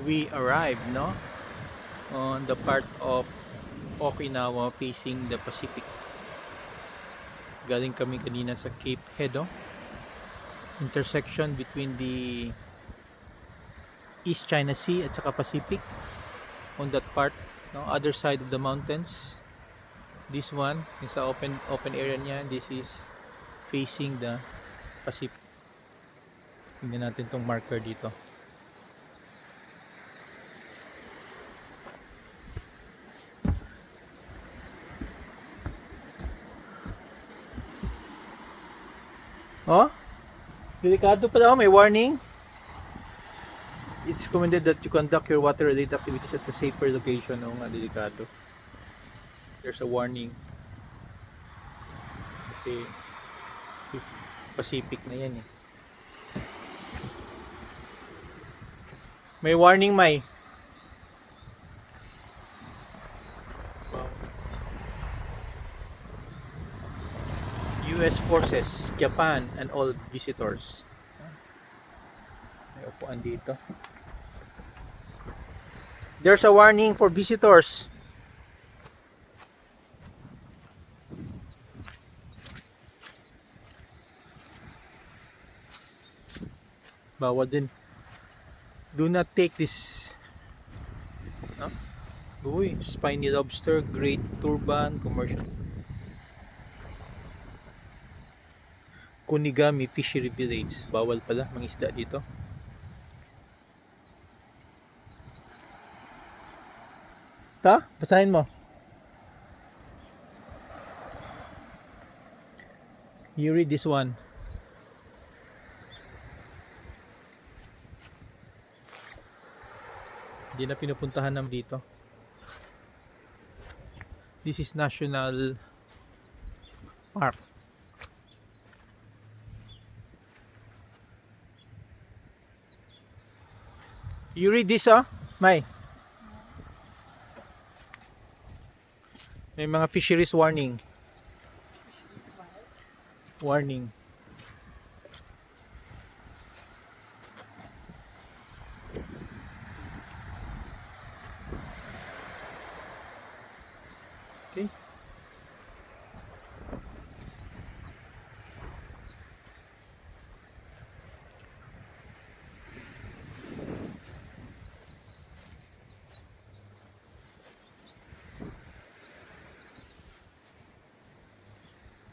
we arrived, no, on the part of Okinawa facing the Pacific. Galing kami kanina sa Cape Hedo, intersection between the East China Sea at saka Pacific. On that part, no, other side of the mountains. This one, yung sa open area niya, this is facing the Pacific. Tingnan natin tong marker dito. Oh, delikado pala. Oh, may warning. It's recommended that you conduct your water-related activities at a safer location. Oh, nga, delikado. There's a warning. Kasi Pacific na yan eh. May warning, May. Wow. US forces, Japan, and all visitors. May upuan dito. There's a warning for visitors. Bawal din. Do not take this. No? Uy, spiny lobster, great turban, commercial. Kunigami Fishery Village. Bawal pala mangisda dito. Ta? Basahin mo. You read this one. Hindi na pinupuntahan naman dito. This is National Park. You read this, May. May mga fisheries warning. Warning.